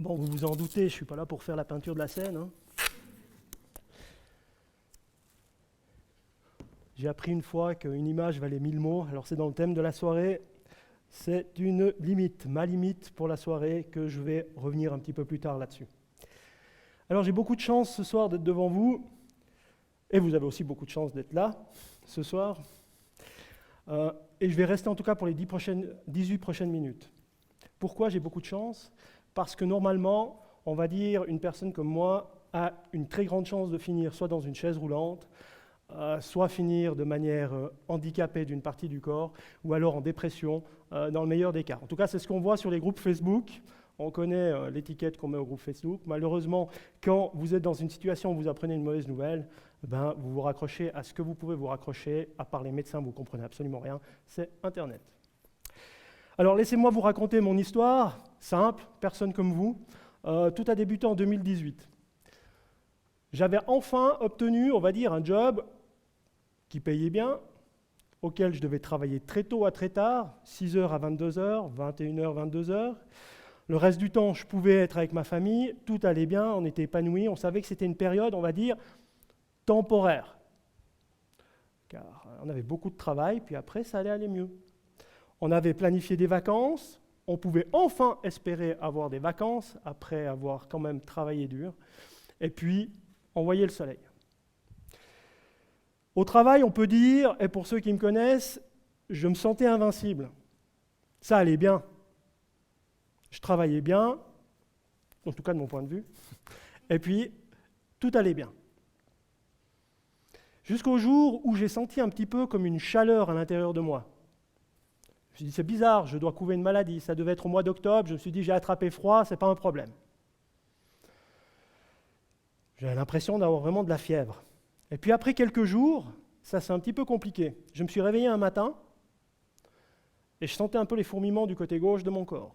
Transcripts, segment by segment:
Bon, vous vous en doutez, je ne suis pas là pour faire la peinture de la scène. Hein. J'ai appris une fois qu'une image valait 1000 mots, alors c'est dans le thème de la soirée. C'est une limite, ma limite pour la soirée, que je vais revenir un petit peu plus tard là-dessus. Alors j'ai beaucoup de chance ce soir d'être devant vous, et vous avez aussi beaucoup de chance d'être là ce soir. Et je vais rester en tout cas pour les 18 prochaines minutes. Pourquoi j'ai beaucoup de chance ? Parce que normalement, on va dire, une personne comme moi a une très grande chance de finir soit dans une chaise roulante, soit finir de manière handicapée d'une partie du corps, ou alors en dépression, dans le meilleur des cas. En tout cas, c'est ce qu'on voit sur les groupes Facebook. On connaît l'étiquette qu'on met au groupe Facebook. Malheureusement, quand vous êtes dans une situation où vous apprenez une mauvaise nouvelle, vous vous raccrochez à ce que vous pouvez vous raccrocher, à part les médecins, vous ne comprenez absolument rien, c'est Internet. Alors, laissez-moi vous raconter mon histoire, simple, personne comme vous. Tout a débuté en 2018. J'avais enfin obtenu, on va dire, un job qui payait bien, auquel je devais travailler très tôt à très tard, 6h à 22h, 21h, 22h. Le reste du temps, je pouvais être avec ma famille, tout allait bien, on était épanouis, on savait que c'était une période, on va dire, temporaire. Car on avait beaucoup de travail, puis après, ça allait aller mieux. On avait planifié des vacances, on pouvait enfin espérer avoir des vacances, après avoir quand même travaillé dur, et puis on voyait le soleil. Au travail, on peut dire, et pour ceux qui me connaissent, je me sentais invincible. Ça allait bien. Je travaillais bien, en tout cas de mon point de vue, et puis tout allait bien. Jusqu'au jour où j'ai senti un petit peu comme une chaleur à l'intérieur de moi. Je me suis dit, c'est bizarre, je dois couver une maladie. Ça devait être au mois d'octobre, je me suis dit, j'ai attrapé froid, c'est pas un problème. J'avais l'impression d'avoir vraiment de la fièvre. Et puis après quelques jours, ça c'est un petit peu compliqué. Je me suis réveillé un matin et je sentais un peu les fourmillements du côté gauche de mon corps.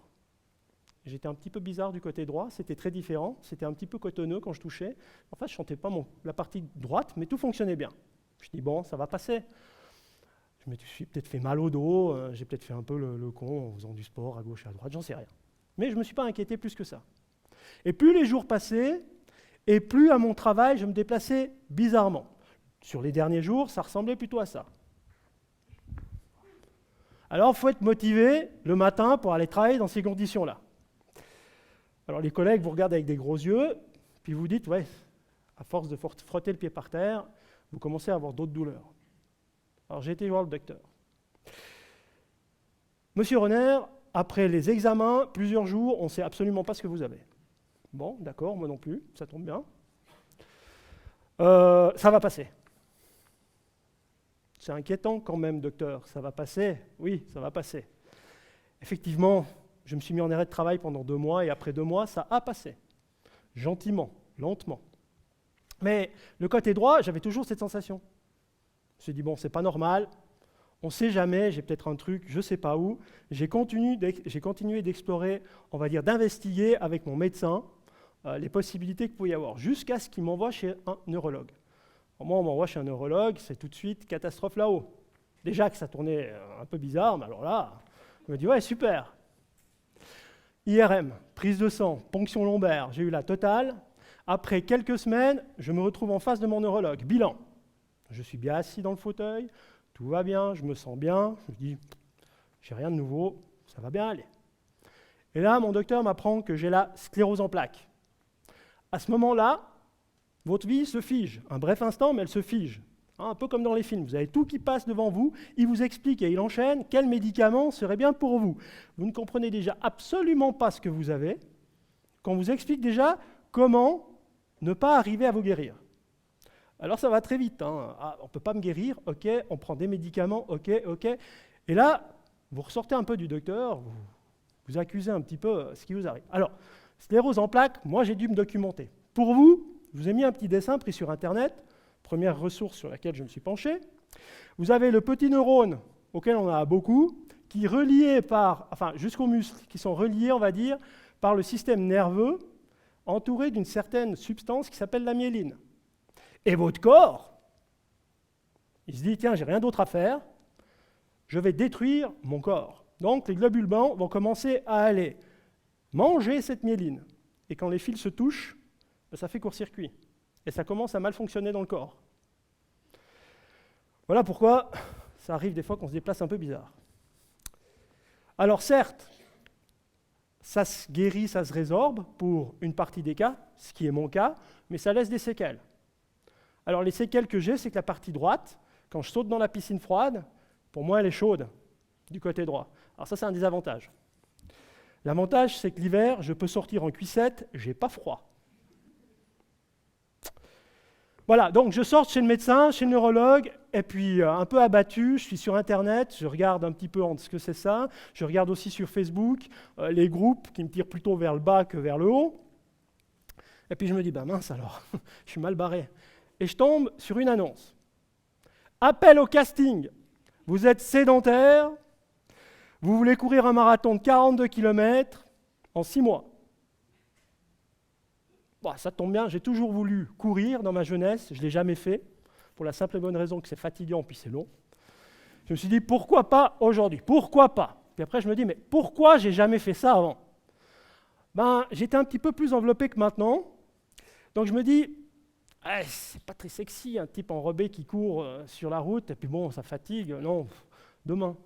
J'étais un petit peu bizarre du côté droit, c'était très différent, c'était un petit peu cotonneux quand je touchais. En fait, je ne sentais pas la partie droite, mais tout fonctionnait bien. Je me dis, bon, ça va passer. Je me suis peut-être fait mal au dos, j'ai peut-être fait un peu le con en faisant du sport à gauche et à droite, j'en sais rien. Mais je ne me suis pas inquiété plus que ça. Et plus les jours passaient, et plus à mon travail, je me déplaçais bizarrement. Sur les derniers jours, ça ressemblait plutôt à ça. Alors, il faut être motivé le matin pour aller travailler dans ces conditions-là. Alors, les collègues vous regardent avec des gros yeux, puis vous dites, ouais, à force de frotter le pied par terre, vous commencez à avoir d'autres douleurs. Alors, j'ai été voir le docteur. Monsieur Renner, après les examens, plusieurs jours, on ne sait absolument pas ce que vous avez. Bon, d'accord, moi non plus, ça tombe bien. Ça va passer. C'est inquiétant quand même, docteur, ça va passer? Oui, ça va passer. Effectivement, je me suis mis en arrêt de travail pendant 2 mois, et après 2 mois, ça a passé. Gentiment, lentement. Mais le côté droit, j'avais toujours cette sensation. Je me suis dit, bon, c'est pas normal, on ne sait jamais, j'ai peut-être un truc, je ne sais pas où. J'ai continué d'explorer, on va dire, d'investiguer avec mon médecin les possibilités qu'il pouvait y avoir, jusqu'à ce qu'il m'envoie chez un neurologue. Moi, on m'envoie chez un neurologue, c'est tout de suite catastrophe là-haut. Déjà que ça tournait un peu bizarre, mais alors là, je me dis, ouais, super. IRM, prise de sang, ponction lombaire, j'ai eu la totale. Après quelques semaines, je me retrouve en face de mon neurologue. Bilan. Je suis bien assis dans le fauteuil, tout va bien, je me sens bien. Je me dis, j'ai rien de nouveau, ça va bien aller. Et là, mon docteur m'apprend que j'ai la sclérose en plaques. À ce moment-là, votre vie se fige. Un bref instant, mais elle se fige. Un peu comme dans les films. Vous avez tout qui passe devant vous, il vous explique et il enchaîne quel médicament serait bien pour vous. Vous ne comprenez déjà absolument pas ce que vous avez, quand on vous explique déjà comment ne pas arriver à vous guérir. Alors ça va très vite. Ah, on ne peut pas me guérir, ok, on prend des médicaments, ok. Et là, vous ressortez un peu du docteur, vous accusez un petit peu ce qui vous arrive. Alors, sclérose en plaques, moi j'ai dû me documenter. Pour vous, je vous ai mis un petit dessin pris sur Internet, première ressource sur laquelle je me suis penché. Vous avez le petit neurone, auquel on a beaucoup, qui est relié jusqu'aux muscles, qui sont reliés, on va dire, par le système nerveux, entouré d'une certaine substance qui s'appelle la myéline. Et votre corps, il se dit, tiens, j'ai rien d'autre à faire, je vais détruire mon corps. Donc les globules blancs vont commencer à aller manger cette myéline. et quand les fils se touchent, ça fait court-circuit. Et ça commence à mal fonctionner dans le corps. Voilà pourquoi ça arrive des fois qu'on se déplace un peu bizarre. Alors certes, ça se guérit, ça se résorbe pour une partie des cas, ce qui est mon cas, mais ça laisse des séquelles. Alors les séquelles que j'ai, c'est que la partie droite, quand je saute dans la piscine froide, pour moi elle est chaude du côté droit. Alors ça c'est un désavantage. L'avantage c'est que l'hiver, je peux sortir en cuissette, j'ai pas froid. Voilà, donc je sors chez le médecin, chez le neurologue, et puis un peu abattu, je suis sur Internet, je regarde un petit peu ce que c'est ça, je regarde aussi sur Facebook les groupes qui me tirent plutôt vers le bas que vers le haut, et puis je me dis, mince alors, je suis mal barré. Et je tombe sur une annonce. Appel au casting. Vous êtes sédentaire, vous voulez courir un marathon de 42 km en 6 mois. Bon, ça tombe bien, j'ai toujours voulu courir dans ma jeunesse, je ne l'ai jamais fait, pour la simple et bonne raison que c'est fatigant puis c'est long. Je me suis dit, pourquoi pas aujourd'hui? Pourquoi pas? Puis après, je me dis, mais pourquoi j'ai jamais fait ça avant? J'étais un petit peu plus enveloppé que maintenant, donc je me dis, c'est pas très sexy, un type enrobé qui court sur la route, et puis bon, ça fatigue, non, demain.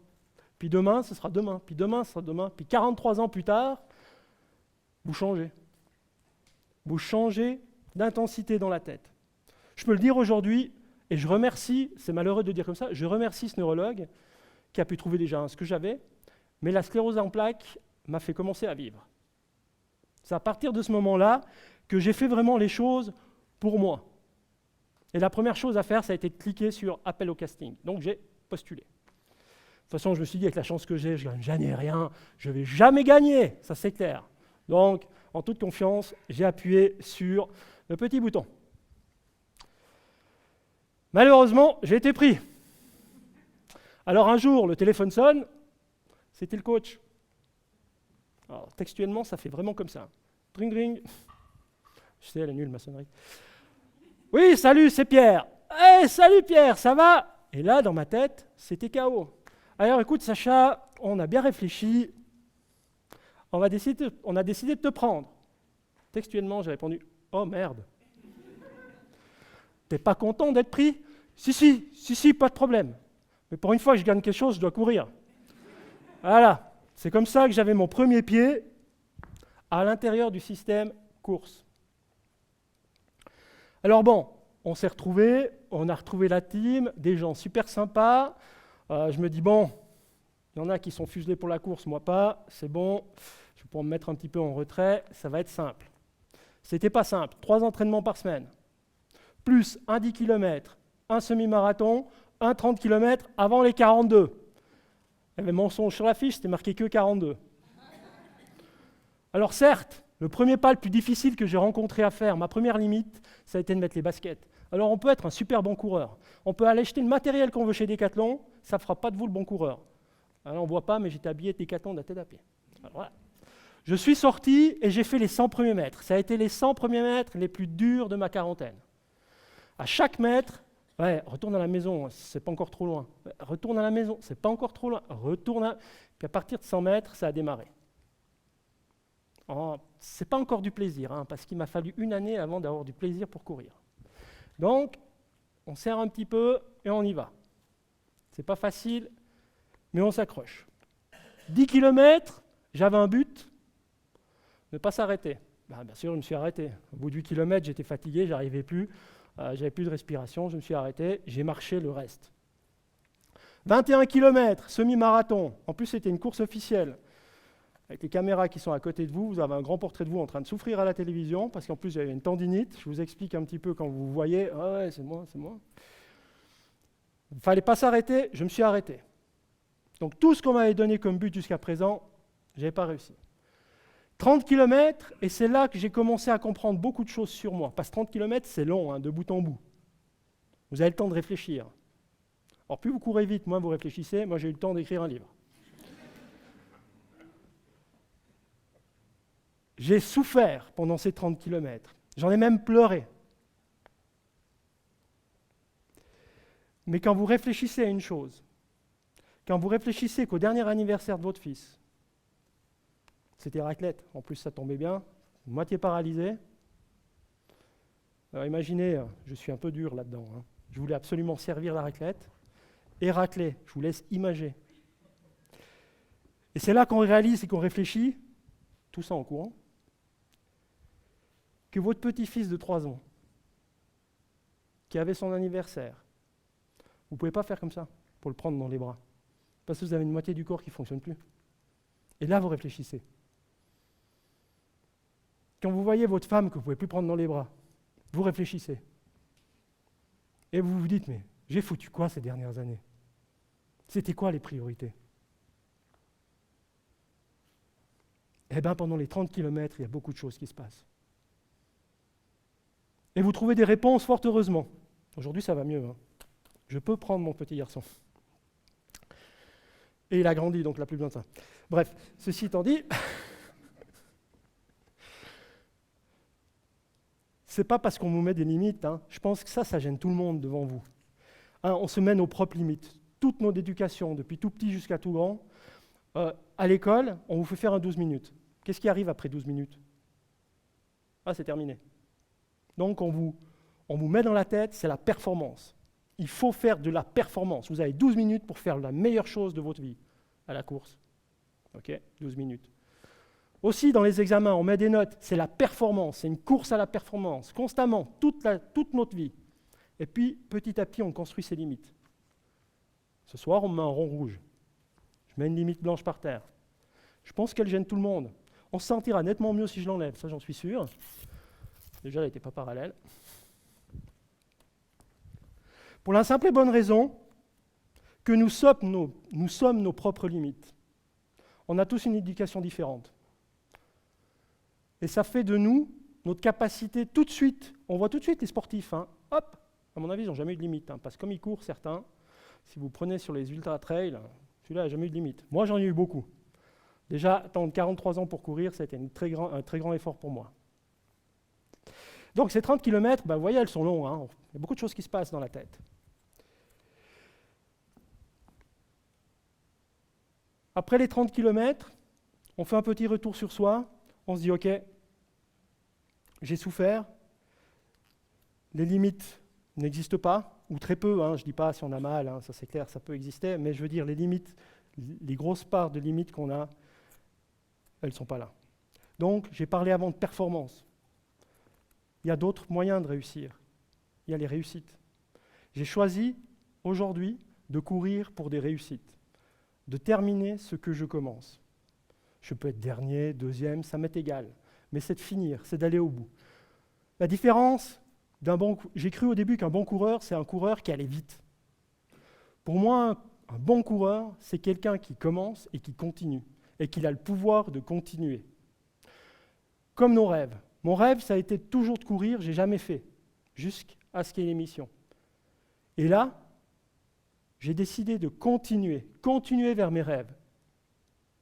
Puis demain, ce sera demain, puis demain, ce sera demain, puis 43 ans plus tard, vous changez. Vous changez d'intensité dans la tête. Je peux le dire aujourd'hui, et je remercie, c'est malheureux de dire comme ça, je remercie ce neurologue qui a pu trouver déjà ce que j'avais, mais la sclérose en plaques m'a fait commencer à vivre. C'est à partir de ce moment-là que j'ai fait vraiment les choses pour moi. Et la première chose à faire, ça a été de cliquer sur « Appel au casting ». Donc j'ai postulé. De toute façon, je me suis dit, avec la chance que j'ai, je ne gagne jamais rien, je ne vais jamais gagner, ça c'est clair. Donc, en toute confiance, j'ai appuyé sur le petit bouton. Malheureusement, j'ai été pris. Alors un jour, le téléphone sonne, c'était le coach. Alors textuellement, ça fait vraiment comme ça. Ring, ring. Je sais, elle est nulle, ma sonnerie. Oui, salut, c'est Pierre. Hey, salut Pierre, ça va? Et là, dans ma tête, c'était KO. Alors écoute, Sacha, on a bien réfléchi. On a décidé de te prendre. Textuellement, j'ai répondu, oh merde. T'es pas content d'être pris? Si, pas de problème. Mais pour une fois que je gagne quelque chose, je dois courir. Voilà, c'est comme ça que j'avais mon premier pied à l'intérieur du système course. Alors bon, on s'est retrouvés, on a retrouvé la team, des gens super sympas. Je me dis, bon, il y en a qui sont fuselés pour la course, moi pas, c'est bon, je vais pouvoir me mettre un petit peu en retrait, ça va être simple. C'était pas simple, 3 entraînements par semaine, plus un 10 km, un semi-marathon, un 30 km avant les 42. Il y avait mensonge sur la fiche, c'était marqué que 42. Alors certes, le premier pas le plus difficile que j'ai rencontré à faire, ma première limite, ça a été de mettre les baskets. Alors on peut être un super bon coureur, on peut aller acheter le matériel qu'on veut chez Decathlon, ça ne fera pas de vous le bon coureur. Alors on ne voit pas, mais j'étais habillé Decathlon de la tête à pied. Alors, voilà. Je suis sorti et j'ai fait les 100 premiers mètres. Ça a été les 100 premiers mètres les plus durs de ma quarantaine. À chaque mètre, retourne à la maison, c'est pas encore trop loin. Retourne à la maison, c'est pas encore trop loin. Puis à partir de 100 mètres, ça a démarré. C'est pas encore du plaisir, parce qu'il m'a fallu 1 année avant d'avoir du plaisir pour courir. Donc, on serre un petit peu et on y va. C'est pas facile, mais on s'accroche. 10 km, j'avais un but, ne pas s'arrêter. Bien sûr, je me suis arrêté. Au bout du kilomètre, j'étais fatigué, j'arrivais plus, j'avais plus de respiration, je me suis arrêté, j'ai marché le reste. 21 km, semi-marathon. En plus, c'était une course officielle. Avec les caméras qui sont à côté de vous, vous avez un grand portrait de vous en train de souffrir à la télévision, parce qu'en plus, j'avais une tendinite. Je vous explique un petit peu quand vous voyez. Ah ouais, c'est moi. Il ne fallait pas s'arrêter, je me suis arrêté. Donc tout ce qu'on m'avait donné comme but jusqu'à présent, je n'avais pas réussi. 30 km, et c'est là que j'ai commencé à comprendre beaucoup de choses sur moi. Parce que 30 km, c'est long, de bout en bout. Vous avez le temps de réfléchir. Alors plus vous courez vite, moins vous réfléchissez. Moi, j'ai eu le temps d'écrire un livre. J'ai souffert pendant ces 30 km. J'en ai même pleuré. Mais quand vous réfléchissez à une chose, quand vous réfléchissez qu'au dernier anniversaire de votre fils, c'était raclette, en plus ça tombait bien, moitié paralysé. Alors imaginez, je suis un peu dur là-dedans, hein. Je voulais absolument servir la raclette et racler. Je vous laisse imager. Et c'est là qu'on réalise et qu'on réfléchit, tout ça en courant, que votre petit-fils de 3 ans, qui avait son anniversaire, vous ne pouvez pas faire comme ça pour le prendre dans les bras, parce que vous avez une moitié du corps qui ne fonctionne plus. Et là, vous réfléchissez. Quand vous voyez votre femme que vous ne pouvez plus prendre dans les bras, vous réfléchissez. Et vous vous dites, mais j'ai foutu quoi ces dernières années? C'était quoi les priorités? Eh bien, pendant les 30 km, il y a beaucoup de choses qui se passent. Et vous trouvez des réponses, fort heureusement. Aujourd'hui, ça va mieux, hein. Je peux prendre mon petit garçon. Et il a grandi, donc il n'a plus besoin de ça. Bref, ceci étant dit, c'est pas parce qu'on vous met des limites, hein. Je pense que ça gêne tout le monde devant vous. Hein, on se met nos propres limites. Toute notre éducation, depuis tout petit jusqu'à tout grand, à l'école, on vous fait faire un 12 minutes. Qu'est-ce qui arrive après 12 minutes? Ah, c'est terminé. Donc on vous met dans la tête, c'est la performance. Il faut faire de la performance. Vous avez 12 minutes pour faire la meilleure chose de votre vie à la course. Ok, 12 minutes. Aussi, dans les examens, on met des notes. C'est la performance, c'est une course à la performance, constamment, toute notre vie. Et puis, petit à petit, on construit ses limites. Ce soir, on met un rond rouge. Je mets une limite blanche par terre. Je pense qu'elle gêne tout le monde. On se sentira nettement mieux si je l'enlève, ça j'en suis sûr. Déjà, elle n'était pas parallèle. Pour la simple et bonne raison que nous sommes nos propres limites. On a tous une éducation différente. Et ça fait de nous notre capacité tout de suite. On voit tout de suite les sportifs. Hein, hop, à mon avis, ils n'ont jamais eu de limite. Hein, parce que comme ils courent, certains, si vous prenez sur les ultra-trails, celui-là n'a jamais eu de limite. Moi, j'en ai eu beaucoup. Déjà, attendre 43 ans pour courir, ça a été un très grand effort pour moi. Donc ces 30 km, vous voyez, elles sont longues. Hein. Il y a beaucoup de choses qui se passent dans la tête. Après les 30 km, on fait un petit retour sur soi. On se dit, OK, j'ai souffert. Les limites n'existent pas, ou très peu. Hein, je ne dis pas si on a mal, hein, ça c'est clair, ça peut exister. Mais je veux dire, les limites, les grosses parts de limites qu'on a, elles ne sont pas là. Donc, j'ai parlé avant de performance. Il y a d'autres moyens de réussir. Il y a les réussites. J'ai choisi aujourd'hui de courir pour des réussites, de terminer ce que je commence. Je peux être dernier, deuxième, ça m'est égal. Mais c'est de finir, c'est d'aller au bout. La différence j'ai cru au début qu'un bon coureur, c'est un coureur qui allait vite. Pour moi, un bon coureur, c'est quelqu'un qui commence et qui continue, et qui a le pouvoir de continuer. Comme nos rêves. Mon rêve, ça a été toujours de courir, j'ai jamais fait, jusqu'à ce qu'il y ait l'émission. Et là, j'ai décidé de continuer vers mes rêves.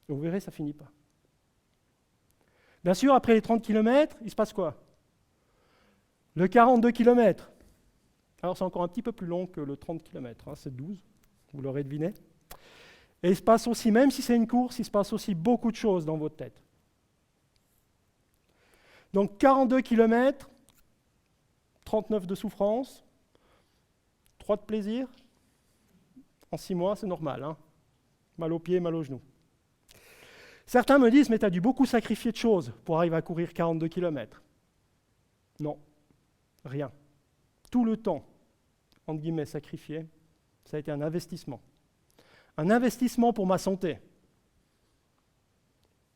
Et vous verrez, ça ne finit pas. Bien sûr, après les 30 km, il se passe quoi? Le 42 km. Alors, c'est encore un petit peu plus long que le 30 km, hein, c'est 12, vous l'aurez deviné. Et il se passe aussi, même si c'est une course, il se passe aussi beaucoup de choses dans votre tête. Donc 42 km, 39 de souffrance, 3 de plaisir. En 6 mois, c'est normal. Hein, mal aux pieds, mal aux genoux. Certains me disent, mais tu as dû beaucoup sacrifier de choses pour arriver à courir 42 km. Non, rien. Tout le temps, entre guillemets, sacrifié, ça a été un investissement. Un investissement pour ma santé.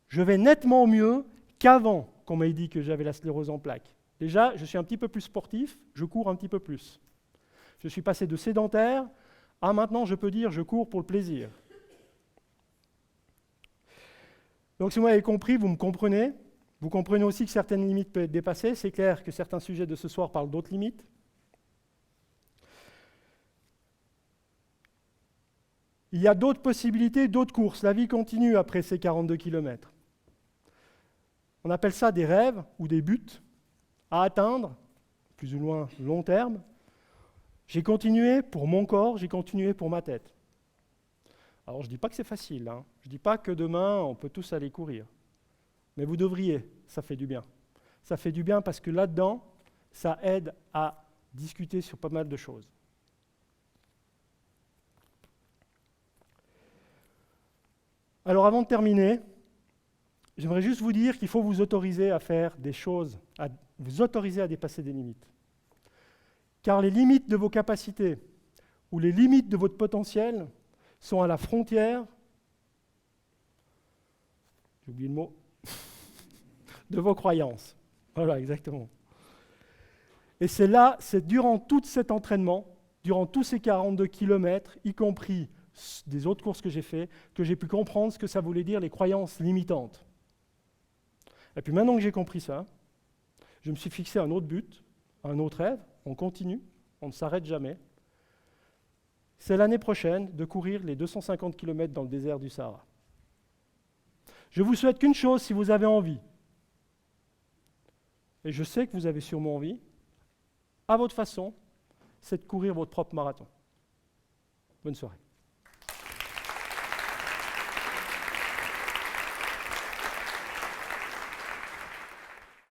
Je vais nettement mieux qu'avant qu'on m'ait dit que j'avais la sclérose en plaques. Déjà, je suis un petit peu plus sportif, je cours un petit peu plus. Je suis passé de sédentaire à maintenant, je peux dire, je cours pour le plaisir. Donc si vous m'avez compris, vous me comprenez. Vous comprenez aussi que certaines limites peuvent être dépassées. C'est clair que certains sujets de ce soir parlent d'autres limites. Il y a d'autres possibilités, d'autres courses. La vie continue après ces 42 km. On appelle ça des rêves ou des buts à atteindre, plus ou moins long terme. J'ai continué pour mon corps, j'ai continué pour ma tête. Alors je ne dis pas que c'est facile, hein. Je ne dis pas que demain on peut tous aller courir. Mais vous devriez, ça fait du bien. ça fait du bien parce que là-dedans, ça aide à discuter sur pas mal de choses. Alors avant de terminer, j'aimerais juste vous dire qu'il faut vous autoriser à faire des choses, à vous autoriser à dépasser des limites. Car les limites de vos capacités ou les limites de votre potentiel sont à la frontière, j'ai oublié le mot, de vos croyances. Voilà, exactement. Et c'est là, c'est durant tout cet entraînement, durant tous ces 42 kilomètres, y compris des autres courses que j'ai fait, que j'ai pu comprendre ce que ça voulait dire les croyances limitantes. Et puis maintenant que j'ai compris ça, je me suis fixé un autre but, un autre rêve, on continue, on ne s'arrête jamais. C'est l'année prochaine de courir les 250 km dans le désert du Sahara. Je vous souhaite qu'une chose si vous avez envie, et je sais que vous avez sûrement envie, à votre façon, c'est de courir votre propre marathon. Bonne soirée.